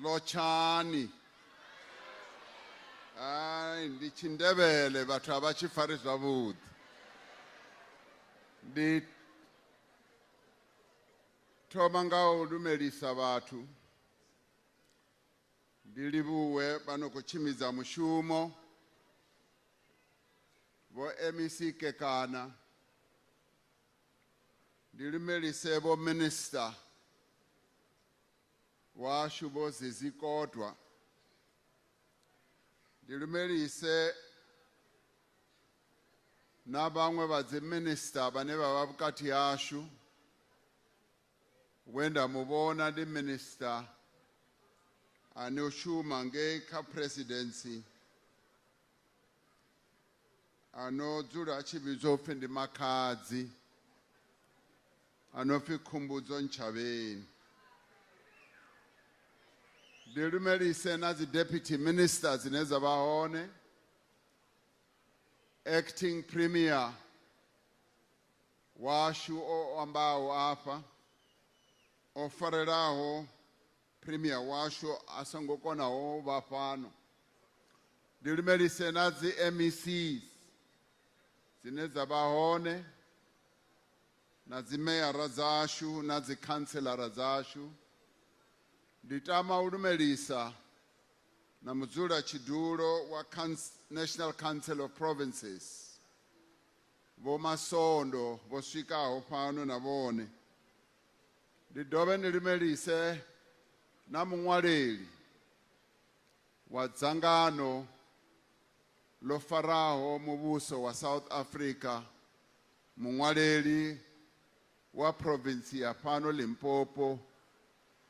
Lochani. Ndichindebele bathu abachifari zwavhuḓi. Ndi thoma nga u lumelisa bathu. Ndi livhuwe bano khou tshimbidza mushumo. Vho MEC Kekana. Ndi lumelise vho minister washu vho Zizi Kodwa. Ndi lumelise na vhaṅwe vha dzi minister vhane vha vha vhukati hashu. Wenda muvhona ndi minister ane u shuma ngei kha presidency ano dzula a tshi vhidzwa upfhi ndi Makhadzi ano pfi Khumbudzo Ntshavheni. Ndi lumelise na dzi deputy ministers dzine dza vha hone. Acting Premier washu o ambaho afha o farelaho Premier washu a songo konaho vha fhano. Ndi lumelise na dzi MECs dzine dza vha hone na dzi meyara dzashu na dzi councillor dzashu. Ndi tama u lumelisa na mudzula tshidulo wa National Council of Provinces. Vho Masondo vho swikaho fhano na vhone. Ndi dovhe ndi lumelise na muṅwaleli wa dzangano lo faraho muvhuso wa South Africa, muṅwaleli wa province ya fhano Limpopo,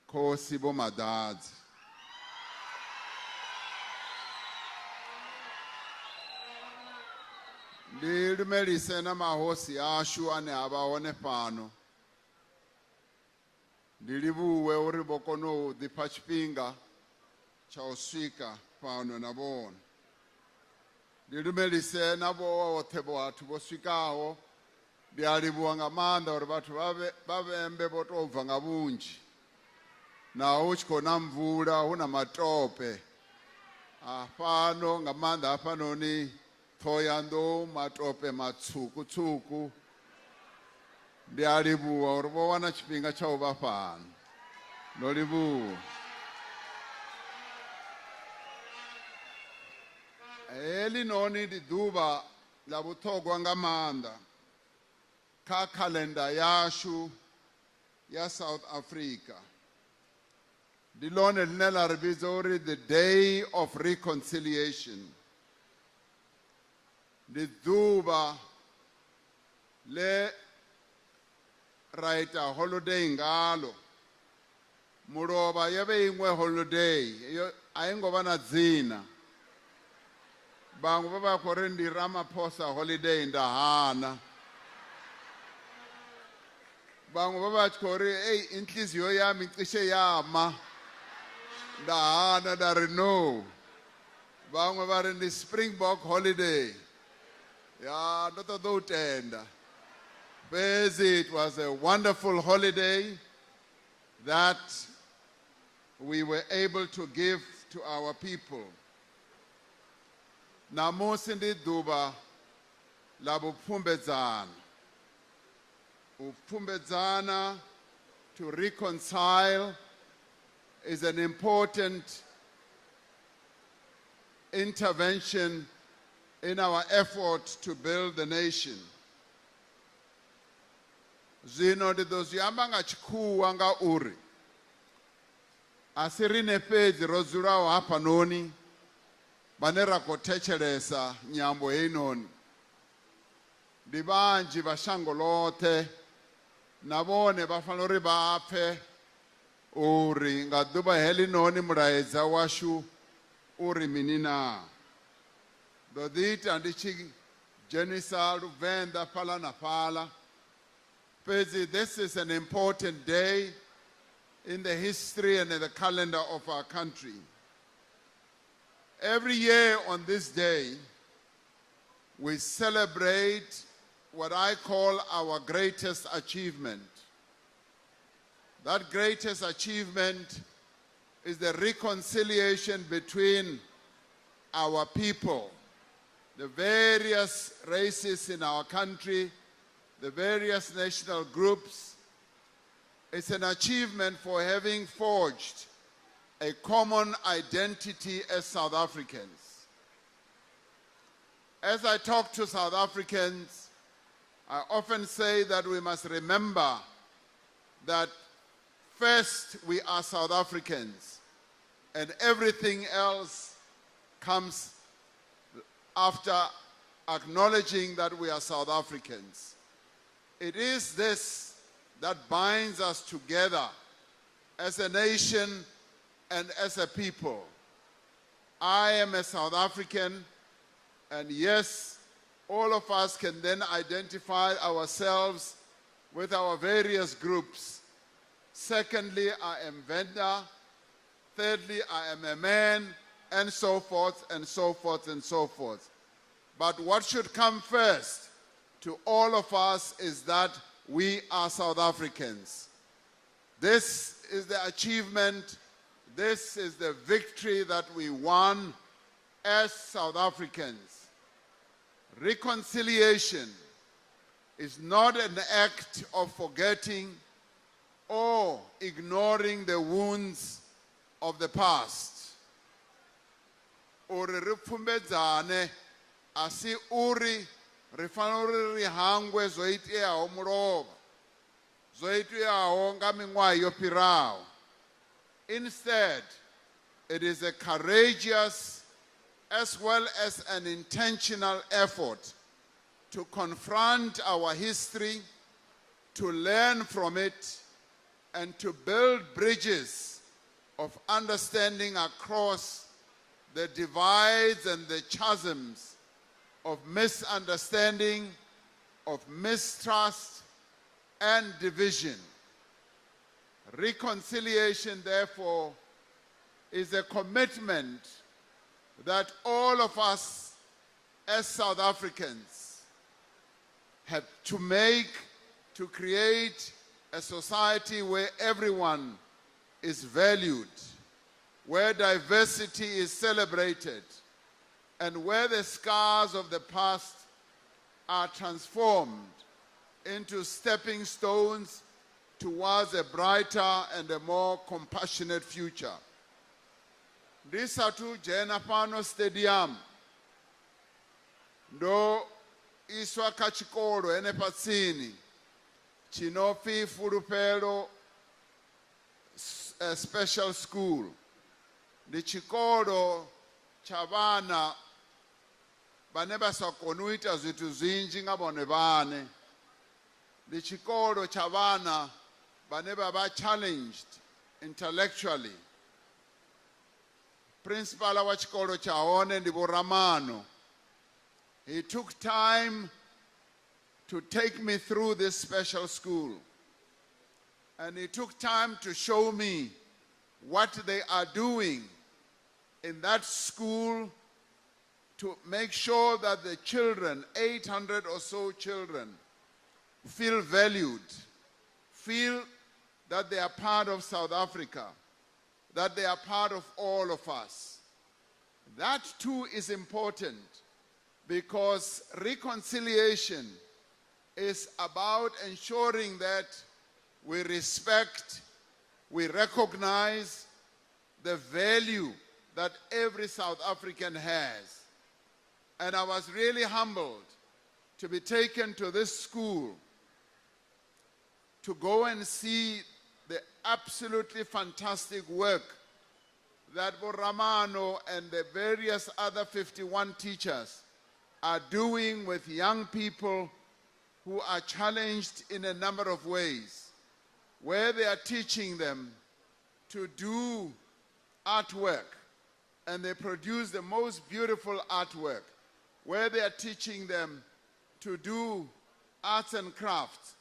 Khosi Vho Madadzi. Ndi lumelise na mahosi ashu ane avha hone fhano. Ndi livhuwe uri vho kona u ḓipha tshifhinga tsha u swika fhano na vhone. Ndi lumelise na vhoṱhe vhathu vho swikaho. Ndi a livhuwa nga maanḓa uri vhathu vha vhembe vho tou bva nga vhunzhi. Naho hu tshi khou na mvula hu na matope. Fhano nga maanḓa hafhanoni Thohoyandou matope matswuku. Ndi a livhuwa uri vho wana tshifhinga tsha u vha fhano. Ndo livhuwa. Heḽi noni ndi ḓuvha ḽa vhuṱhogwa nga maanḓa kha khaḽenda yashu ya South Africa. Ndi ḽone ḽine ḽa ri vhidza uri the Day of Reconciliation. Ndi ḓuvha ḽe ra ita holiday ngalo. Mulovha yo vha iṅwe holiday a i ngo vha na dzina. Vhaṅwe vha vha khou ri ndi Ramaphosa holiday nda hana. Vhaṅwe vha vha tshi khou ri inhliziyo yami cishe yama nda hana nda ri no. Vhaṅwe vha ri ndi Springbok holiday. Ya ndo ṱoḓa u tenda. It was a wonderful holiday that we were able to give to our people. Namusi ndi ḓuvha ḽa vhupfhumbedzana. Upfhumbedzana, to reconcile, is an important intervention in our effort to build the nation. Zwino ndi ḓo zwi amba nga tshikhuwa nga uri a si riṋe fhedzi ro dzulaho hafhanoni vhane ra khou thetshelesa nyambo heinoni. Ndi vhanzhi vha shango ḽoṱhe na vhone vha fanela uri vha pfhe uri nga ḓuvha heḽinoni mulaedza washu uri mini na. Ḓo ḓi ita ndi tshi dzhenisa Luvenḓa fhaḽa na fhaḽa. This is an important day in the history and in the calendar of our country. Every year on this day, we celebrate what I call our greatest achievement. That greatest achievement is the reconciliation between our people, the various races in our country, the various national groups. It's an achievement for having forged a common identity as South Africans. As I talk to South Africans, I often say that we must remember that first we are South Africans and everything else comes after acknowledging that we are South Africans. It is this that binds us together as a nation and as a people. I am a South African, and yes, all of us can then identify ourselves with our various groups. Secondly, I am Venda. Thirdly, I am a man, and so forth, and so forth, and so forth. But what should come first to all of us is that we are South Africans. This is the achievement, this is the victory that we won as South Africans. Reconciliation is not an act of forgetting or ignoring the wounds of the past. Uri ri pfumbedzane asi uri ri fanele ri hangwe zwo iteaho mulova zwo iteaho nga miṅwaha yo fhiraho. Instead, it is a courageous as well as an intentional effort to confront our history, to learn from it, and to build bridges of understanding across the divides and the chasms of misunderstanding, of mistrust, and division. Reconciliation, therefore, is a commitment that all of us as South Africans have to make to create a society where everyone is valued, where diversity is celebrated, and where the scars of the past are transformed into stepping stones towards a brighter and a more compassionate future. Ndisathu jena pano stadium ndo iswa kha chikolo ene patsini chinofi Fulufhelo Special School. Ndi chikolo cha vana vane va sa koni u ita zwithu zwinzhi nga vhone vhaṋe. Ndi chikolo cha vana vane va vha challenged intellectually. Principal wa chikolo cha hone ndi Vho Ramano. He took time to take me through this special school. And he took time to show me what they are doing in that school to make sure that the children, 800 or so children, feel valued, feel that they are part of South Africa, that they are part of all of us. That too is important because reconciliation is about ensuring that we respect, we recognize the value that every South African has. And I was really humbled to be taken to this school to go and see the absolutely fantastic work that Vho Ramano and the various other 51 teachers are doing with young people who are challenged in a number of ways, where they are teaching them to do artwork, and they produce the most beautiful artwork, where they are teaching them to do arts and crafts,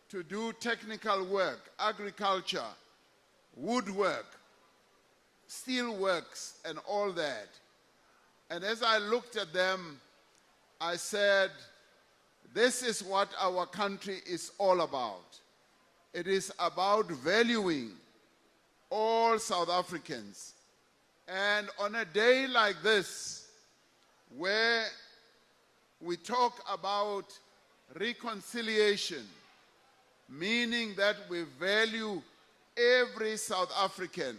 to do technical work, agriculture, woodwork, steelworks, and all that. And as I looked at them, I said, this is what our country is all about. It is about valuing all South Africans. And on a day like this, where we talk about reconciliation, meaning that we value every South African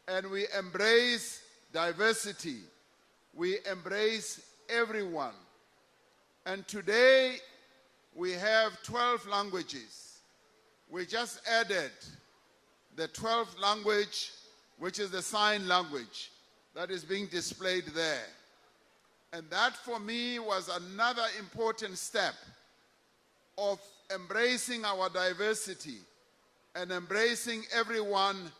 and we embrace diversity, we embrace everyone. And today we have 12 languages. We just added the 12th language, which is the sign language that is being displayed there. And that for me was another important step of embracing our diversity and embracing everyone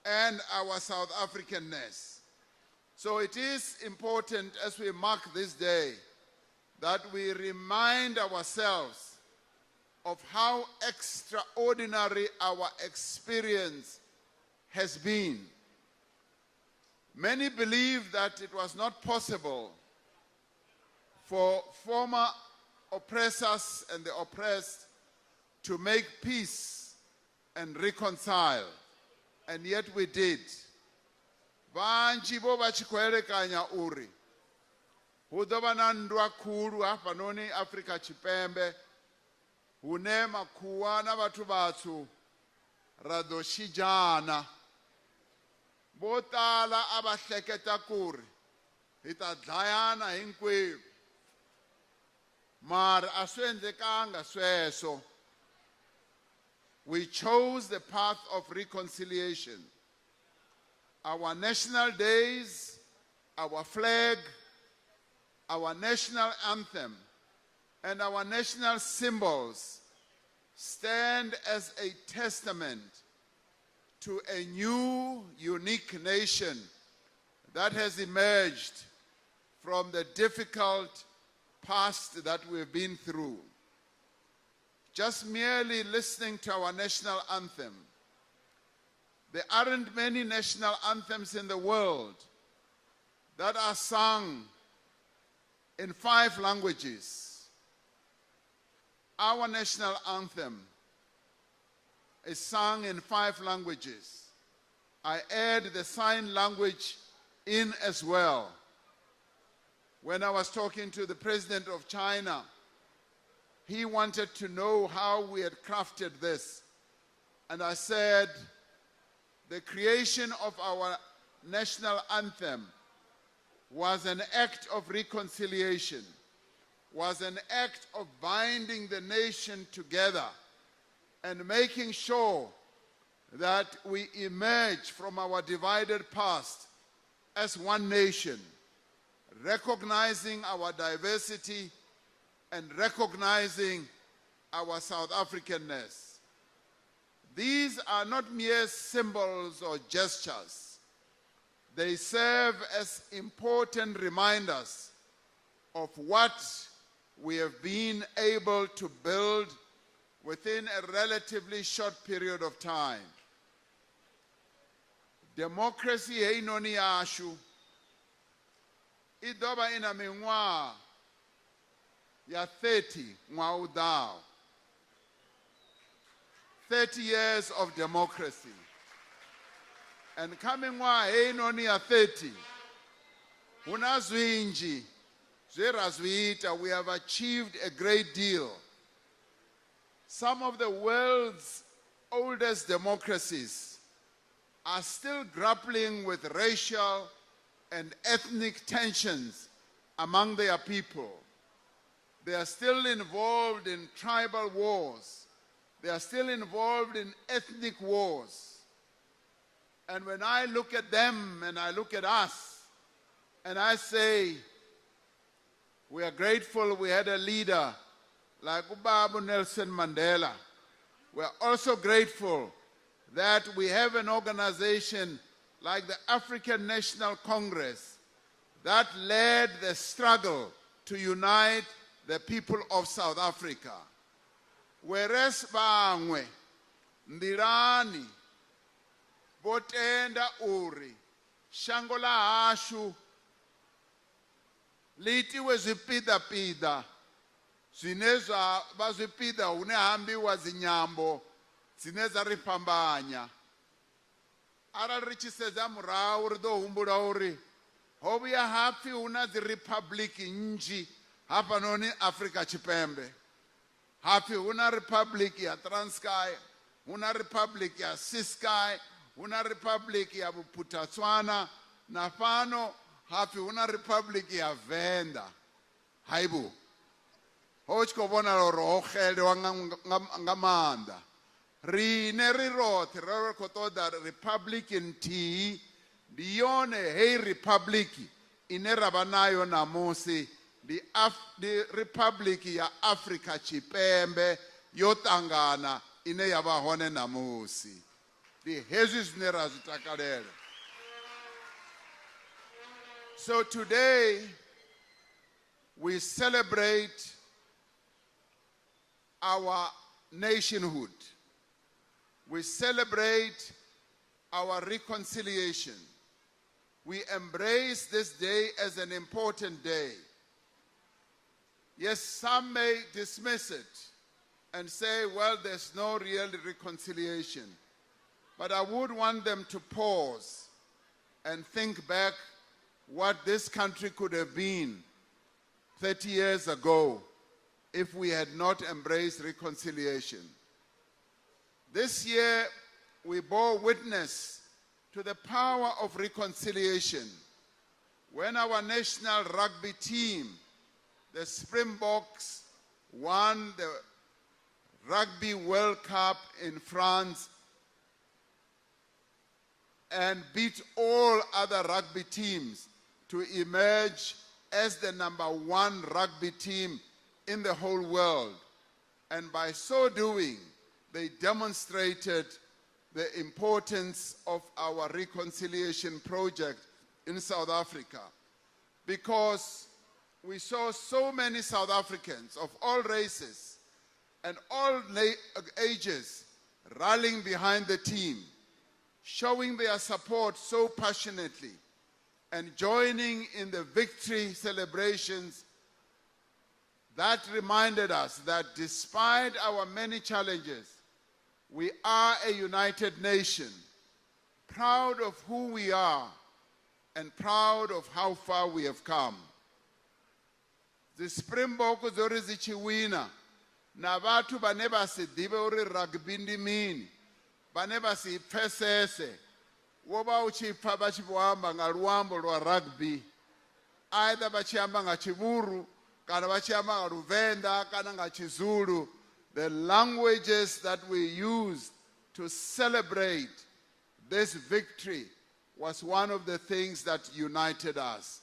and our South Africanness. So it is important as we mark this day that we remind ourselves of how extraordinary our experience has been. Many believe that it was not possible for former oppressors and the oppressed to make peace and reconcile, and yet we did. Vanji bo va chikoelekanya uri hu ḓo vha na nndwa khulu hafhanoni Afrika Tshipembe hune makhuwa na vhathu vatswu ra ḓo shidzhana. Vo tala a va hleketa ku ri hi ta dlayana hinkwerhu, mara a swi endlekanga sweswo. We chose the path of reconciliation. Our national days, our flag, our national anthem, and our national symbols stand as a testament to a new, unique nation that has emerged from the difficult past that we've been through. Just merely listening to our national anthem. There aren't many national anthems in the world that are sung in 5 languages. Our national anthem is sung in 5 languages. I add the sign language in as well. When I was talking to the president of China, he wanted to know how we had crafted this. And I said, the creation of our national anthem was an act of reconciliation, was an act of binding the nation together and making sure that we emerge from our divided past as one nation, recognizing our diversity and recognizing our South Africanness. These are not mere symbols or gestures. They serve as important reminders of what we have been able to build within a relatively short period of time. Democracy heinoni yashu idoba ina miṅwaha ya 30 ṅwaha uḓaho. 30 years of democracy. And coming ṅwaha heinoni ya 30 huna zwinzhi zwe ra zwi ita. We have achieved a great deal. Some of the world's oldest democracies are still grappling with racial and ethnic tensions among their people. They are still involved in tribal wars. They are still involved in ethnic wars. And when I look at them and I look at us and I say, we are grateful we had a leader like Ubaba Nelson Mandela. We are also grateful that we have an organization like the African National Congress that led the struggle to unite the people of South Africa. Whereas bangwe ndirani botenda uri shango la hashu litiwe zwipida zwine zwa vha zwipida hune hambiwa dzinyambo dzine dza ri fhambanya. arali ri tshi sedza murahu ri ḓo humbula uri ho vhuya hapfi hu na dzi republic nnzhi hafhanoni Afrika Tshipembe. Hapfi hu na republic ya Transkei, hu na republic ya Ciskei, hu na republic ya Bophuthatswana, na fhano hapfi hu na republic ya Venda. Haibo ho tshi khou vhonala uri ho xelwa nga maanḓa. Rine ri roṱhe ri khou ṱoḓa republic nthihi, ndi yone heyi republic ine ra vha nayo namusi, ndi republic ya Afrika Tshipembe yo ṱangana ine ya vha hone namusi. Ndi hezwi zwine ra zwi takalela. So today we celebrate our nationhood. We celebrate our reconciliation. We embrace this day as an important day. Yes, some may dismiss it and say, well, there's no real reconciliation. But I would want them to pause and think back what this country could have been 30 years ago if we had not embraced reconciliation. This year, we bore witness to the power of reconciliation when our national rugby team, the Springboks, won the Rugby World Cup in France and beat all other rugby teams to emerge as the #1 rugby team in the whole world. And by so doing, they demonstrated the importance of our reconciliation project in South Africa, because we saw so many South Africans of all races and all ages rallying behind the team, showing their support so passionately and joining in the victory celebrations. That reminded us that despite our many challenges, we are a united nation, proud of who we are and proud of how far we have come. The Springboks zori dzi tshi wina na vhathu vhane vha si ḓivhe uri rugby ndi mini, vhane vha si pfesese, wo vha u tshi pfa vha tshi vho amba nga luambo lwa rugby, either vha tshi amba nga Tshivuru kana vha tshi amba nga Luvenda kana nga Tshizulu. The languages that we used to celebrate this victory was one of the things that united us.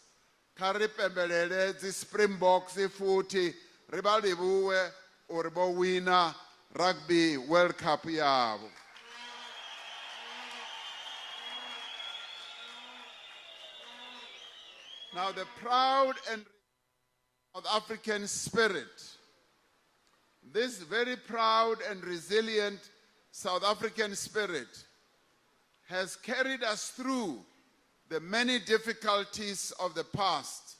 Kha ri pembelele dzi Springboks futhi ri vha livhuwe uri vho wina Rugby World Cup yavho. Now the proud and South African spirit, this very proud and resilient South African spirit, has carried us through the many difficulties of the past,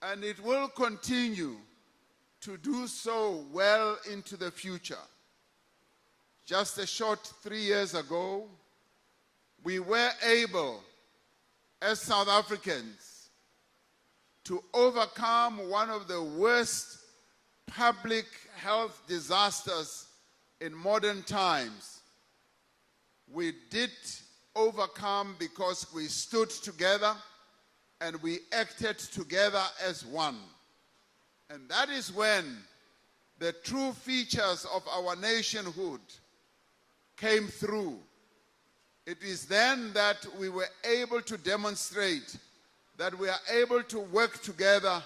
and it will continue to do so well into the future. Just a short 3 years ago, we were able, as South Africans, to overcome one of the worst public health disasters in modern times. We did overcome because we stood together and we acted together as one. And that is when the true features of our nationhood came through. It is then that we were able to demonstrate that we are able to work together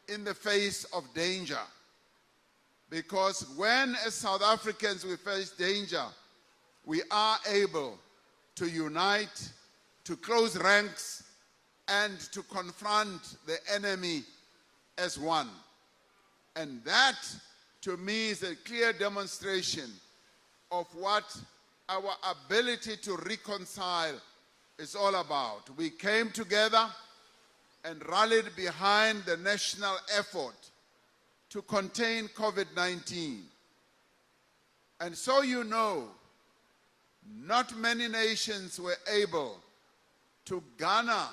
in the face of danger. Because when, as South Africans, we face danger, we are able to unite, to close ranks, and to confront the enemy as one. And that, to me, is a clear demonstration of what our ability to reconcile is all about. We came together and rallied behind the national effort to contain COVID-19. And so you know Not many nations were able to garner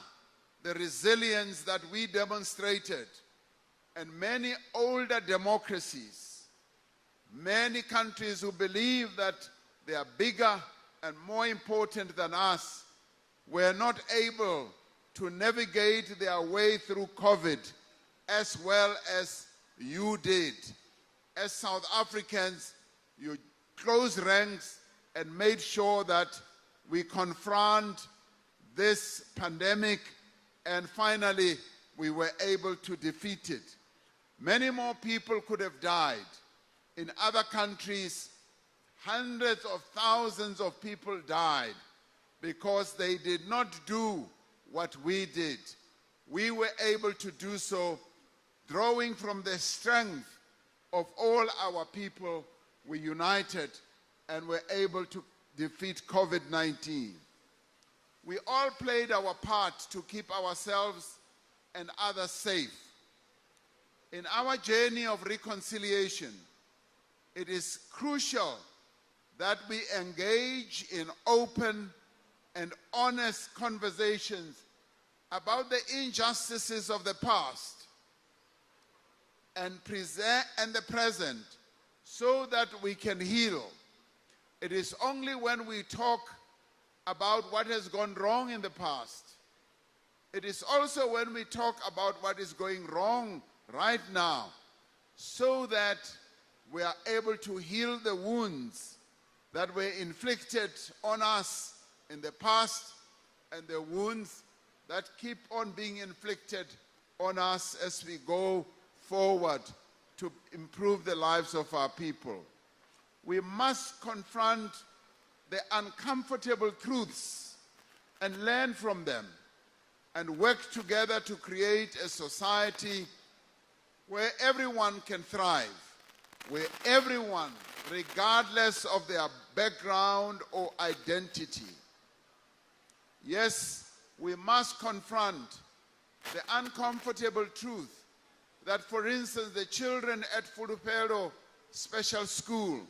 the resilience that we demonstrated, and many older democracies, many countries who believe that they are bigger and more important than us, were not able to navigate their way through COVID as well as you did. As South Africans, you closed ranks and made sure that we confront this pandemic, and finally we were able to defeat it. Many more people could have died. In other countries, hundreds of thousands of people died because they did not do what we did. We were able to do so, drawing from the strength of all our people. We united and were able to defeat COVID-19. We all played our part to keep ourselves and others safe. In our journey of reconciliation, it is crucial that we engage in open and honest conversations about the injustices of the past and the present, so that we can heal. It is only when we talk about what has gone wrong in the past. It is also when we talk about what is going wrong right now, so that we are able to heal the wounds that were inflicted on us in the past, and the wounds that keep on being inflicted on us as we go forward to improve the lives of our people. We must confront the uncomfortable truths and learn from them, and work together to create a society where everyone can thrive, where everyone, regardless of their background or identity. Yes, we must confront the uncomfortable truth that, for instance, the children at Fulufelo Special School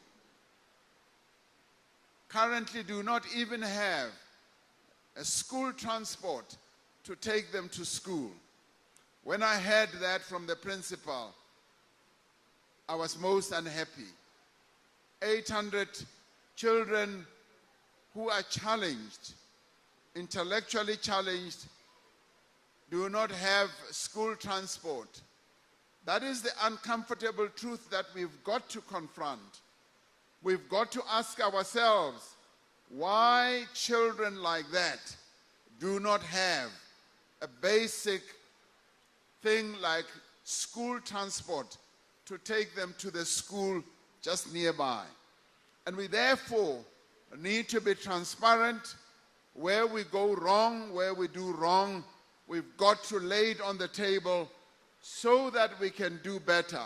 currently do not even have a school transport to take them to school. When I heard that from the principal, I was most unhappy. 800 children who are challenged, intellectually challenged, do not have school transport. That is the uncomfortable truth that we've got to confront. We've got to ask ourselves why children like that do not have a basic thing like school transport to take them to the school just nearby. And we therefore need to be transparent. Where we go wrong, where we do wrong, we've got to lay it on the table so that we can do better.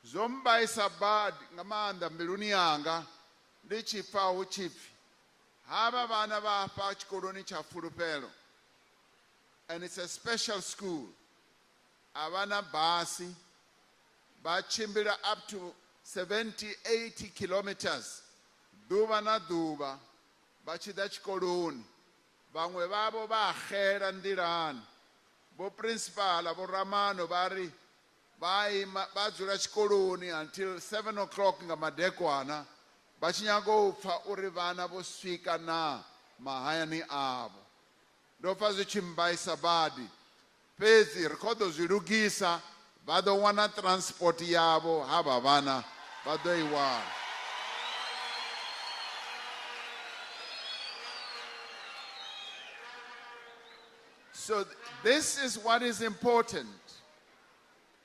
Zombai sabad ngamanda mbiluni yanga ndichifa uchifi haba bana bapa chikoloni cha Fulufelo, and it's a special school. Abana basi bachimbira up to 70-80 kilometers duba na duba bachida chikoloni. Bangwe babo bahera ndirani, bo principal abo Ramano bari badzula chikoloni until 7 o'clock ngamadekwana bachinyago upfa uri vana vosvika na mahayani avo. Ndofa zvichimbaisa badi pedzi rikodo zvirugisa vadowana transport yavo, hava vana vadoiwana. So this is what is important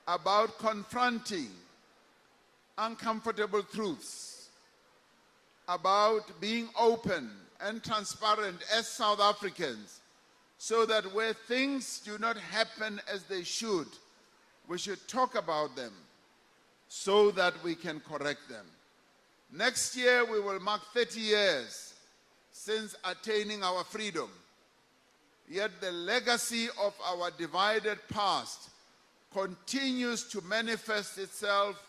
about confronting uncomfortable truths, about being open and transparent as South Africans, so that where things do not happen as they should, we should talk about them so that we can correct them. Next year we will mark 30 years since attaining our freedom. Yet the legacy of our divided past continues to manifest itself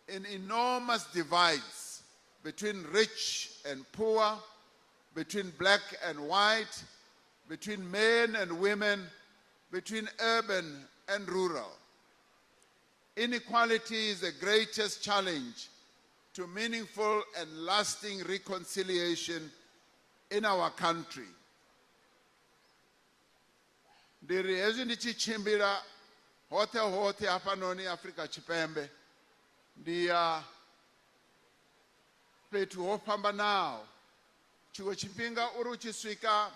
in enormous divides between rich and poor, between black and white, between men and women, between urban and rural. Inequality is the greatest challenge to meaningful and lasting reconciliation in our country. Ndiri hezwi ndichichimbira hote hapa noni Afrika Chipembe ndiya petu hopambanawo chiwo chipinga uri uchisvika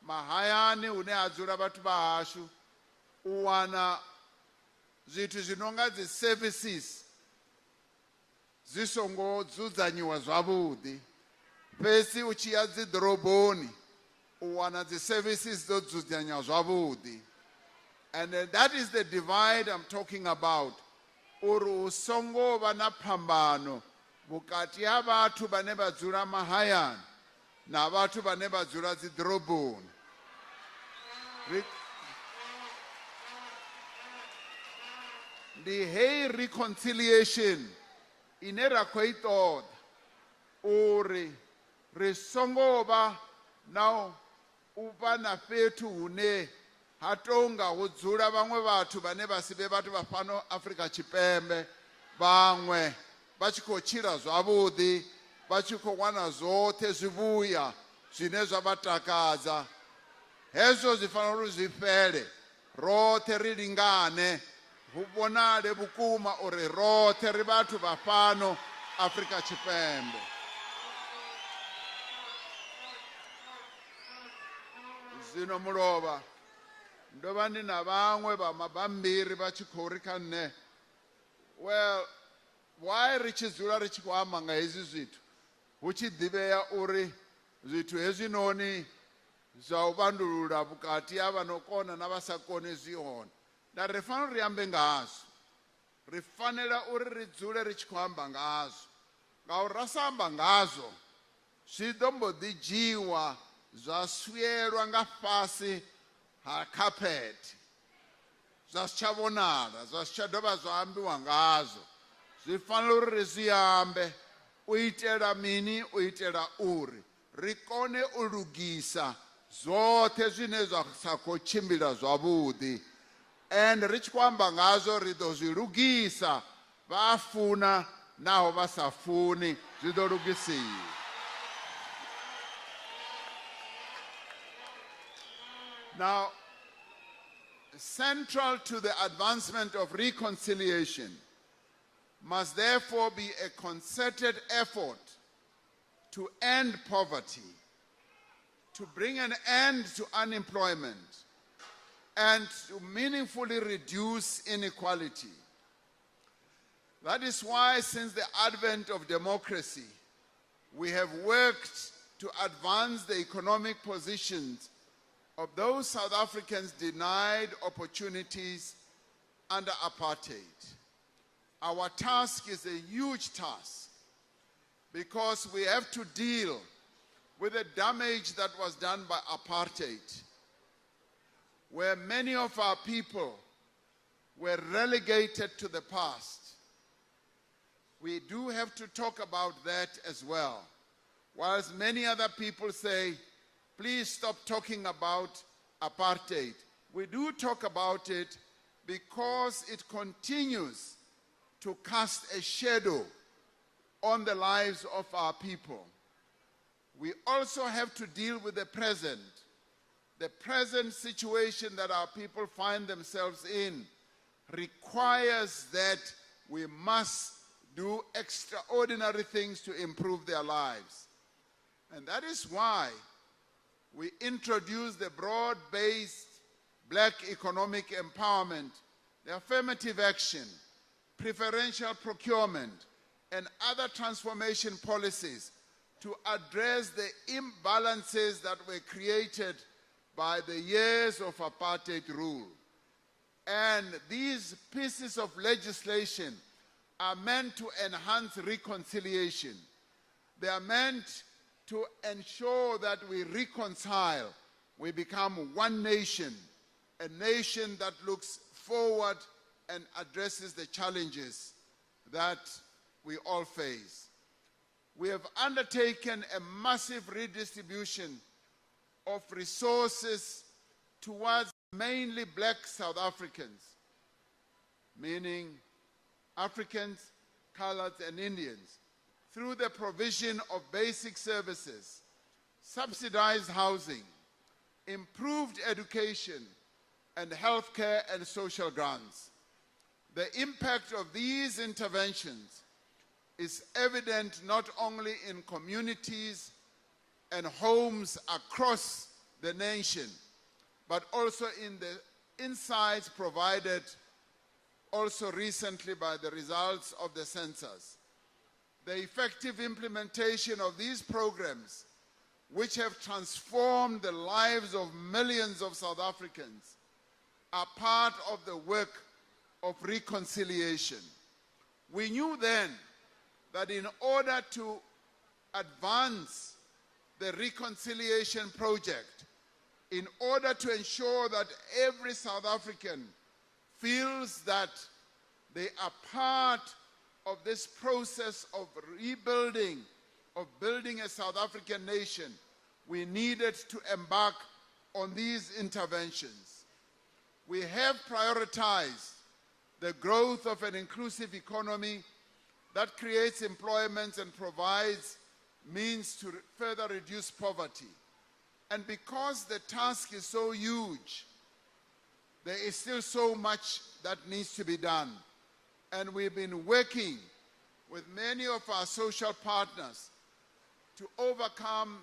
mahayani une adzura vatu vahashu uwana zvithu zvinonga services zvisongodzudzayiwa zvavudi. Pesi uchiya dzidhorobhoni uwana services dzodzudzayiwa zvavudi. And that is the divide I'm talking about. Uri usongova na phambano vukati ya vatu vane vadzura mahayani na vatu vane vadzura dzidhorobhoni. The hey reconciliation ine ra khou itoda uri ri songo vha na u vha na fhethu hune ha tonga hu dzula vhaṅwe vhathu vhane vha si vhe vhathu vha fhano Afrika Tshipembe, vhaṅwe vha tshi khou tshila zwavhuḓi, vha tshi khou wana zwoṱhe zwivhuya zwine zwa vha takadza. Hezwo zwi fanela uri zwi fhele, roṱhe ri lingane, hu vhonale vhukuma uri roṱhe ri vhathu vha fhano Afrika Tshipembe. Zwino mulovha ndo vha ndi na vhaṅwe vha mabambiri vha tshi khou ri kha nne, well, why ri tshi dzula ri tshi khou amba nga hezwi zwithu hu tshi ḓivhea uri zwithu hezwinoni zwa u vhandulula vhukati ha vhano kona na vha sa koni zwi hone. Na ri fanela ri ambe ngazwo, ri fanela uri ri dzule ri tshi khou amba ngazwo, ngauri ra sa amba ngazwo zwi ḓo mbo ḓi dzhiwa zwa swielwa nga fhasi ha carpet, zwa si tsha vhonala, zwa si tsha dovha zwa ambiwa ngazwo. Zwi fanela uri ri zwi ambe, u itela mini? U itela uri ri kone u lugisa zwoṱhe zwine zwa sa khou tshimbila zwavhuḓi. And ri tshi khou amba ngazwo ri ḓo zwi lugisa, vha funa naho vha sa funi zwi ḓo lugisiwa. Now, central to the advancement of reconciliation must therefore be a concerted effort to end poverty, to bring an end to unemployment, and to meaningfully reduce inequality. That is why, since the advent of democracy, we have worked to advance the economic positions of those South Africans denied opportunities under apartheid. Our task is a huge task because we have to deal with the damage that was done by apartheid, where many of our people were relegated to the past. We do have to talk about that as well. Whilst many other people say, please stop talking about apartheid, we do talk about it because it continues to cast a shadow on the lives of our people. We also have to deal with the present situation that our people find themselves in requires that we must do extraordinary things to improve their lives. And that is why we introduced the broad-based black economic empowerment, the affirmative action, preferential procurement, and other transformation policies to address the imbalances that were created by the years of apartheid rule. And these pieces of legislation are meant to enhance reconciliation. They are meant to ensure that we reconcile, we become one nation, a nation that looks forward and addresses the challenges that we all face. we have undertaken a massive redistribution of resources towards mainly black South Africans, meaning Africans, Coloureds, and Indians, through the provision of basic services, subsidized housing, improved education, and healthcare and social grants. The impact of these interventions is evident not only in communities and homes across the nation, but also in the insights provided also recently by the results of the census. The effective implementation of these programs, which have transformed the lives of millions of South Africans, are part of the work of reconciliation. We knew then that in order to advance the reconciliation project, in order to ensure that every South African feels that they are part of this process of rebuilding, of building a South African nation, we needed to embark on these interventions. We have prioritized the growth of an inclusive economy that creates employment and provides means to further reduce poverty. And because the task is so huge, there is still so much that needs to be done. And we've been working with many of our social partners to overcome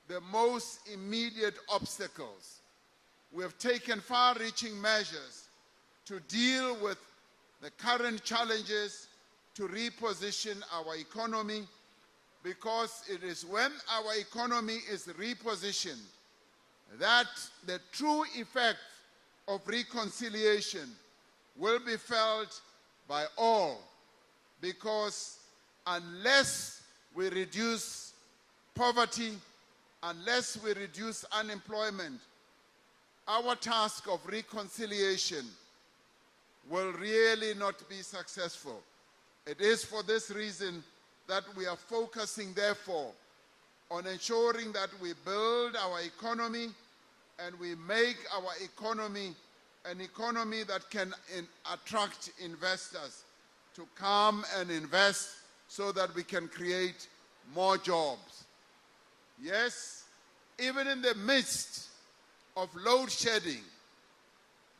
the most immediate obstacles. We have taken far-reaching measures to deal with the current challenges, to reposition our economy, because it is when our economy is repositioned that the true effect of reconciliation will be felt by all, because unless we reduce poverty, unless we reduce unemployment, our task of reconciliation will really not be successful. It is for this reason that we are focusing, therefore, on ensuring that we build our economy and we make our economy an economy that can attract investors to come and invest so that we can create more jobs. Yes, even in the midst of load shedding,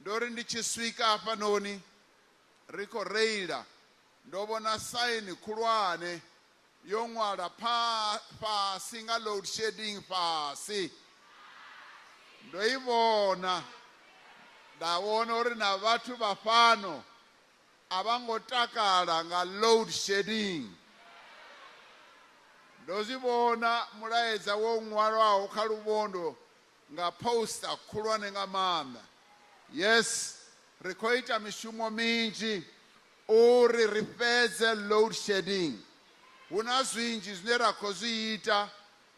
ndori ndichiswika apa noni riko reida ndobona saini khulwane yongwala pasi nga load shedding pasi ndoibona ndawona uri na vhathu vha fhano avangotakala nga load shedding. Ndozibona mulaedza wo ṅwalwaho kha lubondo nga poster khulwane nga maanḓa. Yes, ri khou ita mishumo minzhi uri ri fhedze load shedding. Huna zwinzhi zwine ra khou zwi ita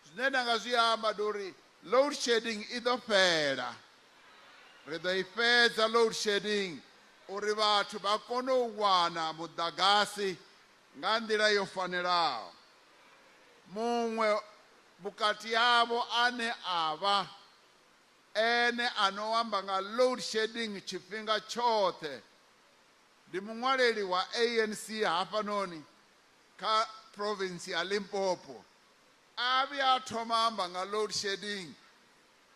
zwine nda nga zwi amba ndori load shedding i ḓo fhela. Ri ḓo i fhedza load shedding uri vhathu vha kone u wana muḓagasi nga nḓila yo fanelaho. Muṅwe vhukati havho ane avha ene ano amba nga load shedding tshifhinga tshoṱhe ndi muṅwaleli wa ANC hafhanoni kha province ya Limpopo. A vhuya a thoma amba nga load shedding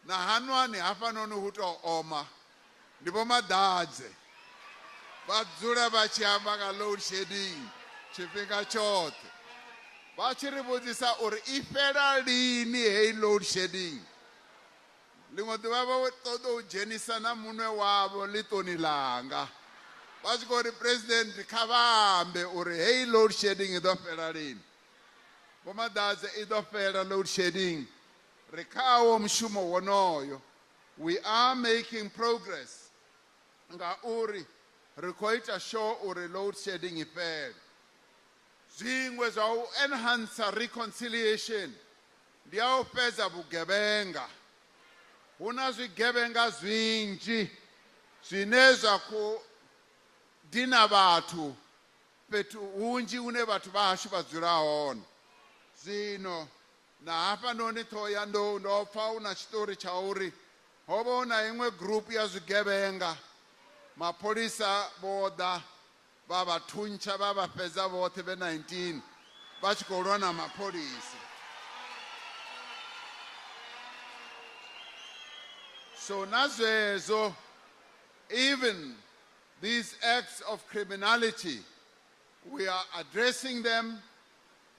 na hanwani hafhanoni hu tou oma. Ndi vho Maḓadze vha dzula vha tshi amba nga load shedding tshifhinga tshoṱhe. Vha tshi ri vhudzisa uri i fhela lini heyi load shedding. Ḽiṅwe ḓuvha vha ṱoḓa u dzhenisa na muṅwe wavho ḽiṱoni ḽanga. Vha tshi khou ri president kha vha ambe uri heyi load shedding i ḓo fhela lini. Vho Maḓadze i ḓo fhela load shedding. Ri khawo mushumo wonoyo. We are making progress ngauri ri khou ita sure uri load shedding i fhele. Zwiṅwe zwa u enhance reconciliation ndi a u fhedza vhugevhenga. Huna zwigevhenga zwinzhi zwine zwa khou dina vhathu fhethu hunzhi hune vhathu vha hashu vha dzula hone. Zino na hapa noni Thoya ndo pfa una chitori cha uri hovo una imwe group ya zwigevenga mapholisa voda va va thuntsha va va fedza vothe ve 19 va tshi khou lwa na mapholisa. So na zwezwo, even these acts of criminality, we are addressing them.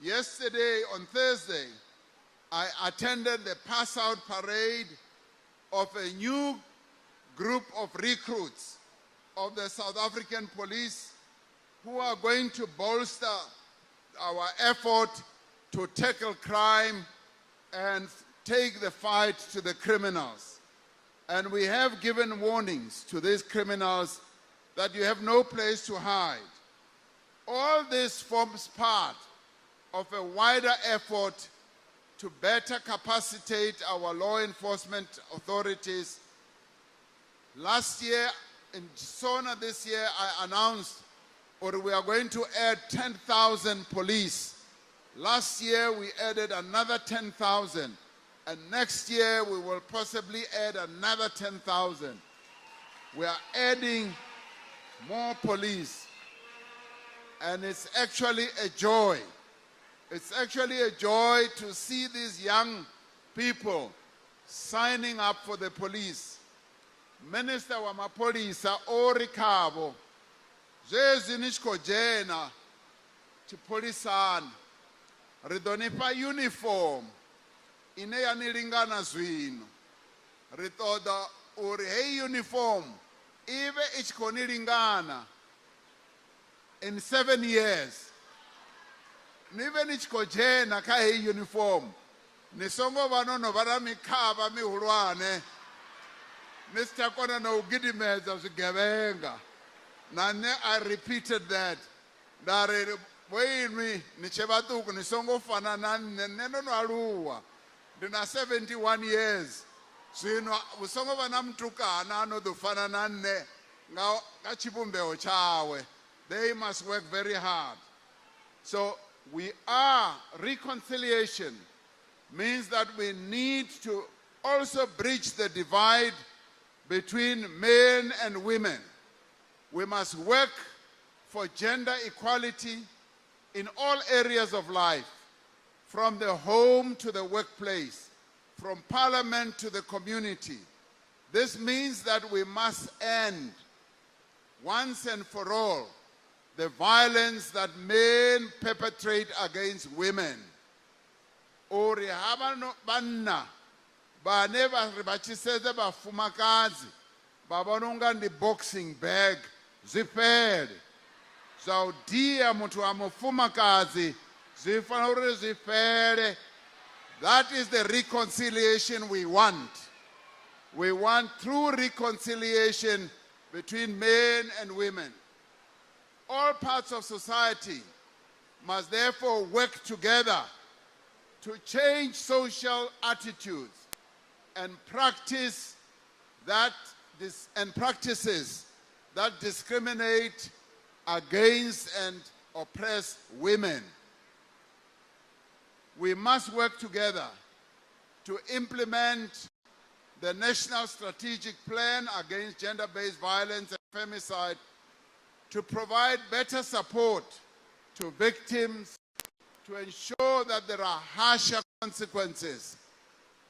Yesterday, on Thursday, I attended the pass-out parade of a new group of recruits of the South African police who are going to bolster our effort to tackle crime and take the fight to the criminals. And we have given warnings to these criminals that you have no place to hide. All this forms part of a wider effort to better capacitate our law enforcement authorities. Last year, in SONA this year, I announced we are going to add 10,000 police. Last year, we added another 10,000. And next year, we will possibly add another 10,000. We are adding more police. And it's actually a joy. It's actually a joy to see these young people signing up for the police. Minister wa mapolisa Ori Khabo zwezwi ni tshi khou dzhena tshipholisani ri ḓo nifha uniform ine ya ni lingana zwino. Ri ṱoḓa uri hei uniform ive I tshi khou ni lingana in 7 years. Nive ni tshi khou dzhena kha hei uniform ni songo vha no vha na mikhava mihulwane ni si tsha kona na u gidimedza zwigevenga. Na nne I repeated that. Nda ri vhoinwi ni tshe vhaṱuku ni songo fana na nne, nne ndo no aluwa ndi na 71 years. Zwino hu songo vha na mutukana ano ḓo fana na nne nga tshivhumbeo tshawe. They must work very hard. So reconciliation means that we need to also bridge the divide between men and women. We must work for gender equality in all areas of life, from the home to the workplace, from parliament to the community. This means that we must end once and for all the violence that men perpetrate against women. Uri havano banna bane ba tshisedza vhafumakadzi ba vhona unga ndi boxing bag zwifhele zwa u dia muthu wa mufumakadzi zwi fanela uri zwifhele. That is the reconciliation we want. We want true reconciliation between men and women. All parts of society must therefore work together to change social attitudes and practices that discriminate against and oppress women. We must work together to implement the National Strategic Plan Against Gender-Based Violence and Femicide, to provide better support to victims, to ensure that there are harsher consequences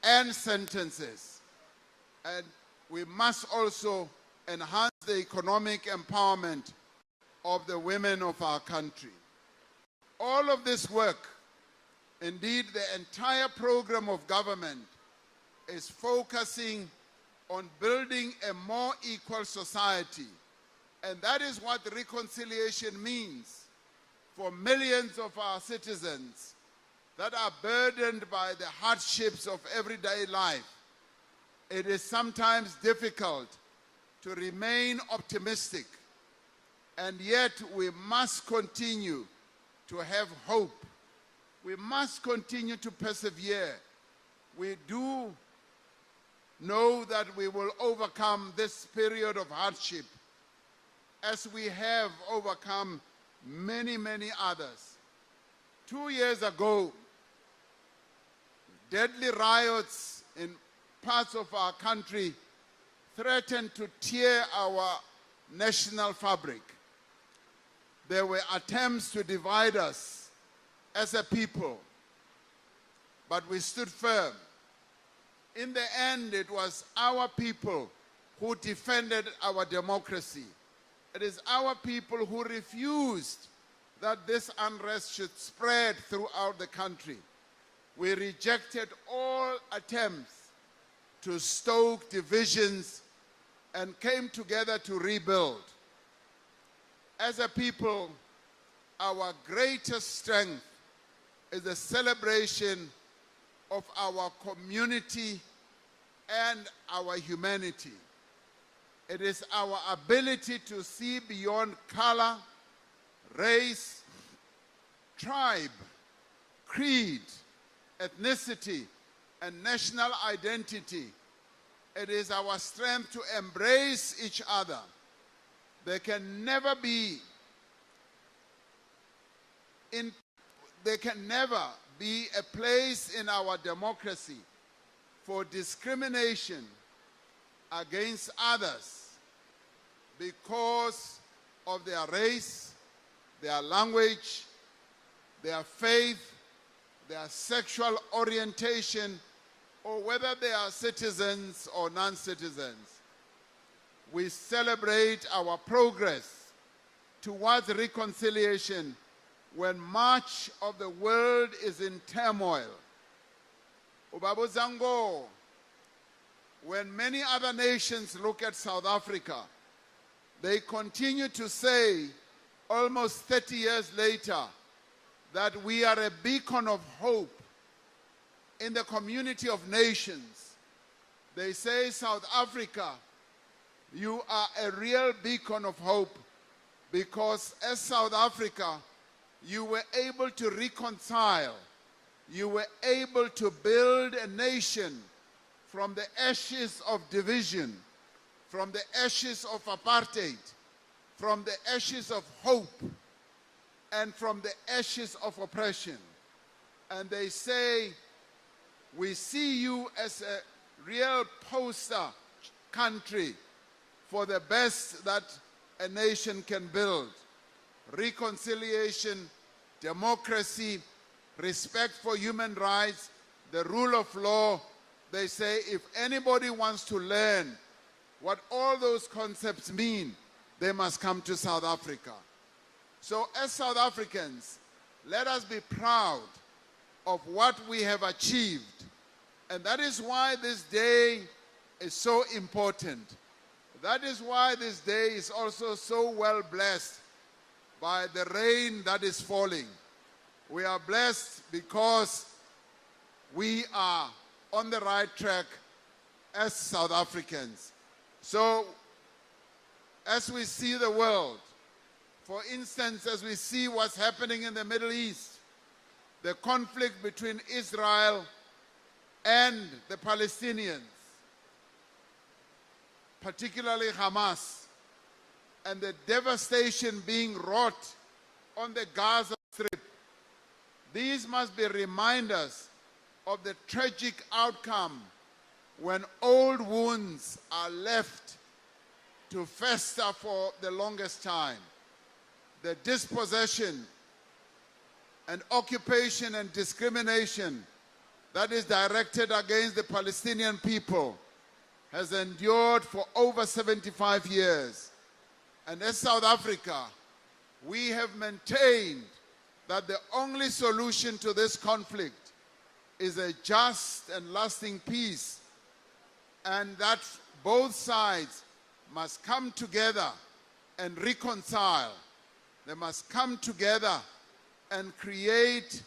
and sentences. And we must also enhance the economic empowerment of the women of our country. All of this work, indeed the entire program of government, is focusing on building a more equal society. And that is what reconciliation means for millions of our citizens that are burdened by the hardships of everyday life. It is sometimes difficult to remain optimistic, and yet we must continue to have hope. We must continue to persevere. We do know that we will overcome this period of hardship, as we have overcome many, many others. 2 years ago, deadly riots in parts of our country threatened to tear our national fabric. There were attempts to divide us as a people, but we stood firm. In the end, it was our people who defended our democracy. It is our people who refused that this unrest should spread throughout the country. We rejected all attempts to stoke divisions and came together to rebuild. As a people, our greatest strength is the celebration of our community and our humanity. It is our ability to see beyond color, race, tribe, creed, ethnicity, and national identity. It is our strength to embrace each other. There can never be a place in our democracy for discrimination against others because of their race, their language, their faith, their sexual orientation, or whether they are citizens or non-citizens. We celebrate our progress towards reconciliation when much of the world is in turmoil. Ubaba Zango, when many other nations look at South Africa, they continue to say, almost 30 years later, that we are a beacon of hope in the community of nations. They say, South Africa, you are a real beacon of hope because as South Africa, you were able to reconcile. You were able to build a nation from the ashes of division, from the ashes of apartheid, from the ashes of hope, and from the ashes of oppression. And they say, we see you as a real poster country for the best that a nation can build. Reconciliation, democracy, respect for human rights, the rule of law. They say if anybody wants to learn what all those concepts mean, they must come to South Africa. So as South Africans, let us be proud of what we have achieved. And that is why this day is so important. That is why this day is also so well blessed by the rain that is falling. We are blessed because we are on the right track as South Africans. So, as we see the world, for instance, as we see what's happening in the Middle East, the conflict between Israel and the Palestinians, particularly Hamas, and the devastation being wrought on the Gaza Strip, these must be reminders of the tragic outcome when old wounds are left to fester for the longest time. The dispossession and occupation and discrimination that is directed against the Palestinian people has endured for over 75 years. And as South Africa, we have maintained that the only solution to this conflict is a just and lasting peace, and that both sides must come together and reconcile. They must come together and create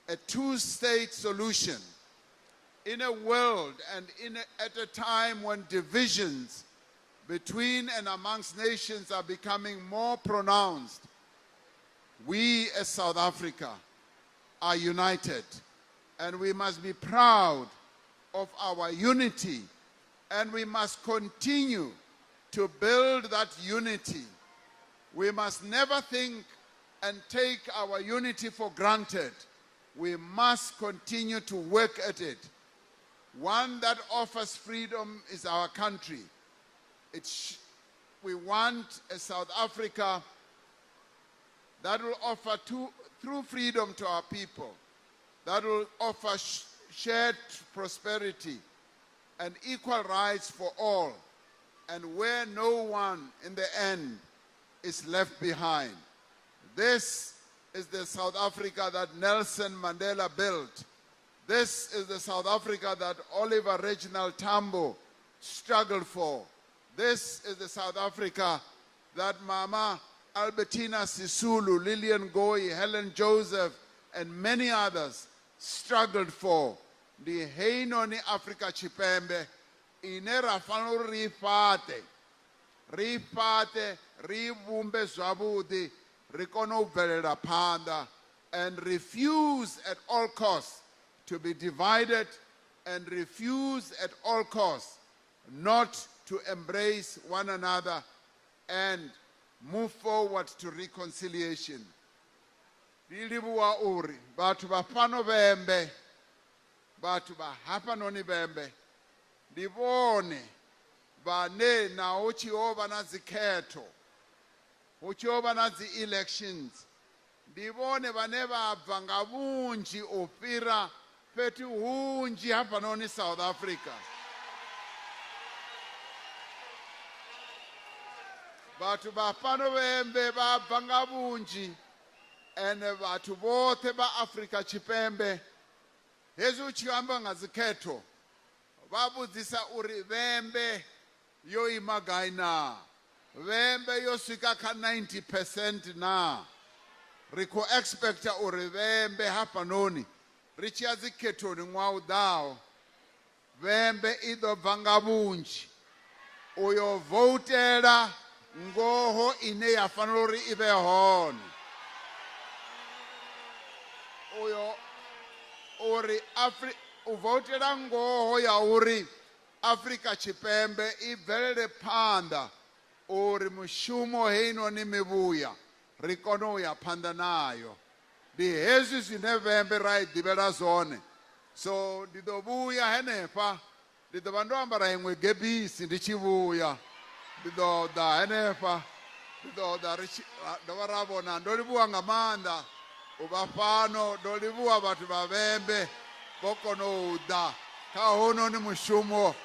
a two-state solution in a world and at a time when divisions between and amongst nations are becoming more pronounced. We as South Africa are united, and we must be proud of our unity, and we must continue to build that unity. We must never think and take our unity for granted. We must continue to work at it. One that offers freedom is our country. We want a South Africa that will offer true freedom to our people, that will offer shared prosperity and equal rights for all, and where no one in the end is left behind. This is the South Africa that Nelson Mandela built. This is the South Africa that Oliver Reginald Tambo struggled for. This is the South Africa that Mama Albertina Sisulu, Lillian Goyi, Helen Joseph, and many others struggled for. The Heinoni Africa Chipembe, ine rafano rifate, ribumbe zwabudi, rikono velela panda, and refuse at all costs to be divided, and refuse at all costs not to embrace one another and move forward to reconciliation. Dilibuwa uri, batu bafano bembe, batu bahapa noni bembe, dibone, bane na uchioba na ziketo, uchioba na zi elections, dibone bane bavanga bunji ofira, petu hunji hapa noni South Africa. Batu bafano bembe bavanga bunji, and batu bote ba Africa Chipembe, hezu chiamba ngaziketo, babu disa uri bembe yo imagaina, bembe yo sikaka 90% na, riko expecta uri bembe hapa noni, richi aziketo ni ngwau dao, bembe ido vangabunji, uyo votera ngoho ine ya fanori ibe honi. Uyo uri uvotera ngoho ya uri Africa Chipembe ivelele panda uri mushumo heino ni mibuya rikono ya panda nayo di hezi zinevembe rai dibela zone so didobuya henefa didobando ambara hengwe gebisi ndichibuya didoda henefa didoda richi dobarabona ndolibuwa ngamanda ubafano dolibuwa batu babembe bokono uda kahono ni mushumo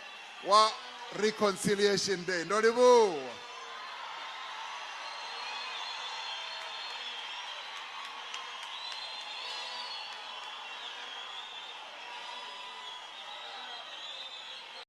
wa reconciliation day ndolibuwa